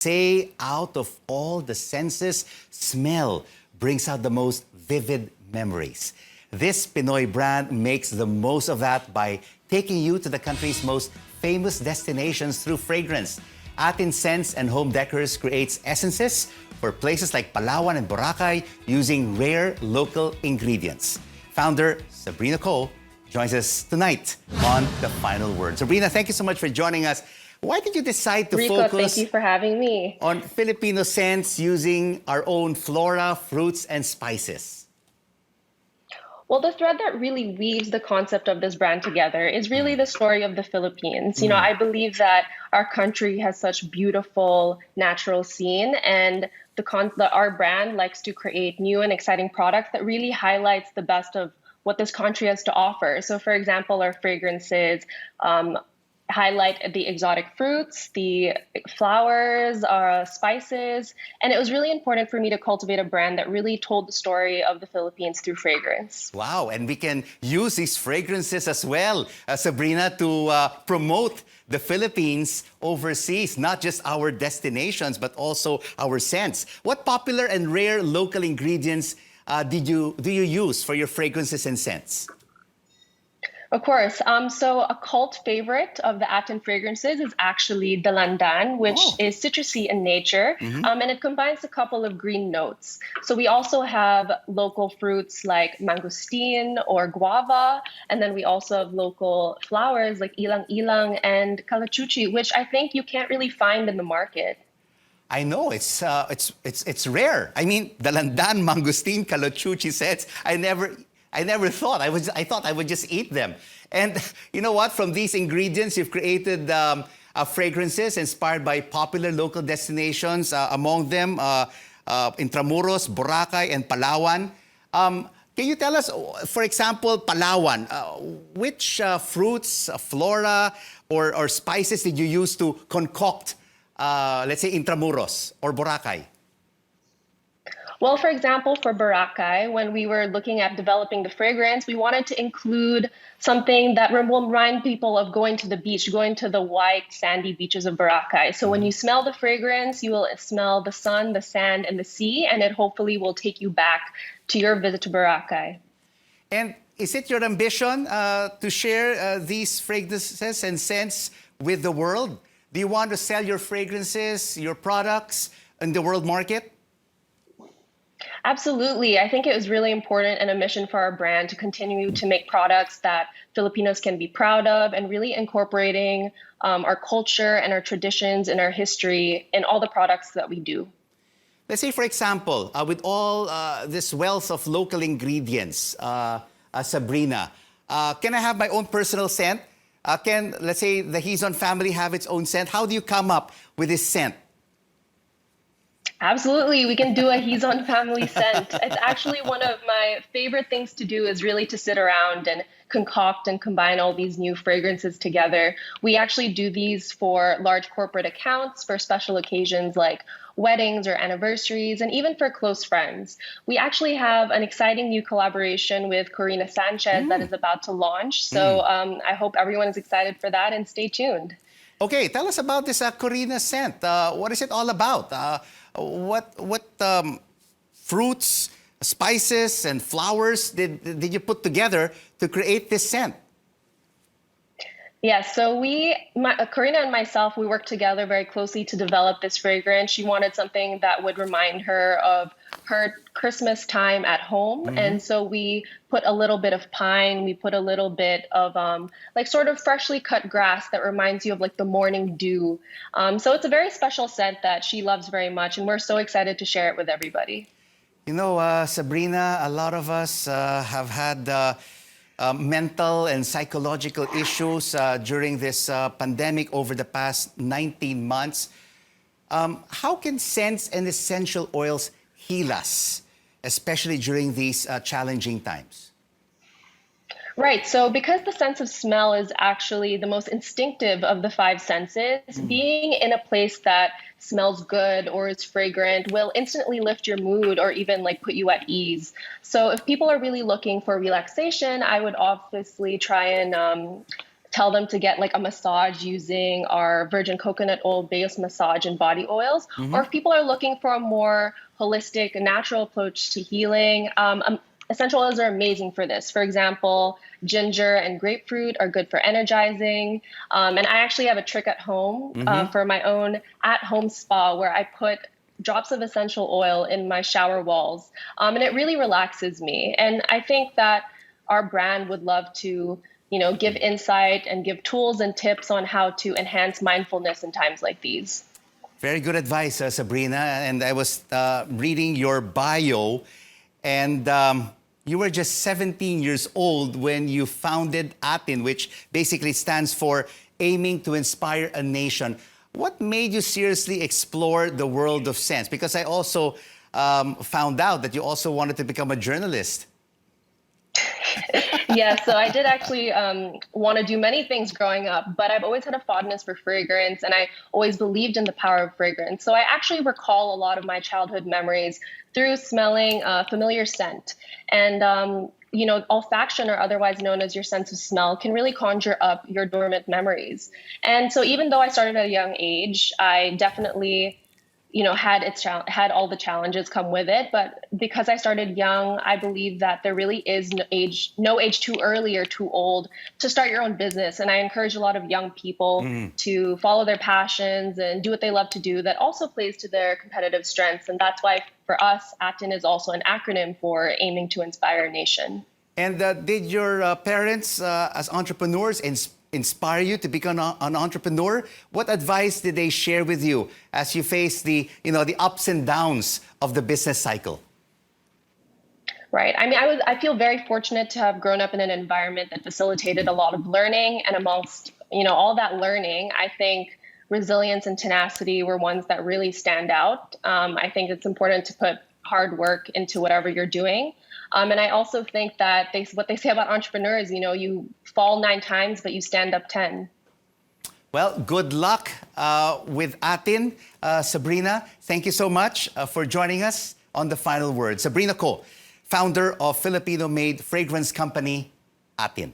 Say, out of all the senses, smell brings out the most vivid memories. This Pinoy brand makes the most of that by taking you to the country's most famous destinations through fragrance. ATIN Scents and Home Decors creates essences for places like Palawan and Boracay using rare local ingredients. Founder Sabrina joins us tonight on The Final Word. Sabrina, thank you so much for joining us. Why did you decide to focus thank you for having me. on Filipino scents using our own flora, fruits, and spices? Well, the thread that really weaves the concept of this brand together is really the story of the Philippines. I believe that our country has such beautiful natural scene, and our brand likes to create new and exciting products that really highlights the best of what this country has to offer. So, for example, our fragrances highlight the exotic fruits, the flowers, spices. And it was really important for me to cultivate a brand that really told the story of the Philippines through fragrance. Wow, and we can use these fragrances as well, Sabrina, to promote the Philippines overseas, not just our destinations, but also our scents. What popular and rare local ingredients do you use for your fragrances and scents? Of course. So a cult favorite of the ATIN fragrances is actually dalandan, which is citrusy in nature, and it combines a couple of green notes. So we also have local fruits like mangosteen or guava, and then we also have local flowers like ilang-ilang and calachuchi, which I think you can't really find in the market. I know it's rare. I mean, dalandan, mangosteen, calachuchi sets. I never thought. I thought I would just eat them. And you know what? From these ingredients, you've created fragrances inspired by popular local destinations. Among them, Intramuros, Boracay, and Palawan. Can you tell us, for example, Palawan, which fruits, flora, or spices did you use to concoct, let's say, Intramuros or Boracay? Well, for example, for Boracay, when we were looking at developing the fragrance, we wanted to include something that will remind people of going to the beach, going to the white, sandy beaches of Boracay. So when you smell the fragrance, you will smell the sun, the sand, and the sea, and it hopefully will take you back to your visit to Boracay. And is it your ambition to share these fragrances and scents with the world? Do you want to sell your fragrances, your products in the world market? Absolutely. I think it was really important and a mission for our brand to continue to make products that Filipinos can be proud of and really incorporating our culture and our traditions and our history in all the products that we do. Let's say, for example, with all this wealth of local ingredients, Sabrina, can I have my own personal scent? Can, let's say, the Hizon family have its own scent? How do you come up with this scent? Absolutely. We can do a Hizon family scent. It's actually one of my favorite things to do is really to sit around and concoct and combine all these new fragrances together. We actually do these for large corporate accounts, for special occasions like weddings or anniversaries, and even for close friends. We actually have an exciting new collaboration with Corina Sanchez that is about to launch. So I hope everyone is excited for that and stay tuned. Okay, tell us about this Corina scent. What is it all about? What fruits, spices, and flowers did you put together to create this scent? Yeah, so Karina and myself, we worked together very closely to develop this fragrance. She wanted something that would remind her of her Christmas time at home. And so we put a little bit of pine, we put a little bit of like sort of freshly cut grass that reminds you of like the morning dew. So it's a very special scent that she loves very much, and we're so excited to share it with everybody. You know, Sabrina, a lot of us have had mental and psychological issues during this pandemic over the past 19 months. How can scents and essential oils heal us, especially during these challenging times? Right. So because the sense of smell is actually the most instinctive of the five senses, being in a place that smells good or is fragrant will instantly lift your mood or even like put you at ease. So if people are really looking for relaxation, I would obviously try and tell them to get like a massage using our virgin coconut oil based massage and body oils. Or if people are looking for a more holistic, natural approach to healing, essential oils are amazing for this. For example, ginger and grapefruit are good for energizing. And I actually have a trick at home for my own at-home spa where I put drops of essential oil in my shower walls. And it really relaxes me. And I think that our brand would love to, give insight and give tools and tips on how to enhance mindfulness in times like these. Very good advice, Sabrina. And I was reading your bio, and you were just 17 years old when you founded ATIN, which basically stands for Aiming to Inspire a Nation. What made you seriously explore the world of scents? Because I also found out that you also wanted to become a journalist. Yeah, so I did actually want to do many things growing up, but I've always had a fondness for fragrance, and I always believed in the power of fragrance. So I actually recall a lot of my childhood memories through smelling a familiar scent. And, olfaction, or otherwise known as your sense of smell, can really conjure up your dormant memories. And so even though I started at a young age, I definitely had all the challenges come with it. But because I started young, I believe that there really is no age too early or too old to start your own business. And I encourage a lot of young people to follow their passions and do what they love to do that also plays to their competitive strengths. And that's why for us, ATIN is also an acronym for Aiming to Inspire a Nation. And did your parents, as entrepreneurs, inspire you to become an entrepreneur? What advice did they share with you as you face the ups and downs of the business cycle? Right. I mean, I feel very fortunate to have grown up in an environment that facilitated a lot of learning, and amongst, all that learning, I think resilience and tenacity were ones that really stand out. I think it's important to put hard work into whatever you're doing. And I also think that what they say about entrepreneurs, you fall 9 times, but you stand up 10. Well, good luck with ATIN. Sabrina, thank you so much for joining us on The Final Word. Sabrina Ko, founder of Filipino-made fragrance company ATIN.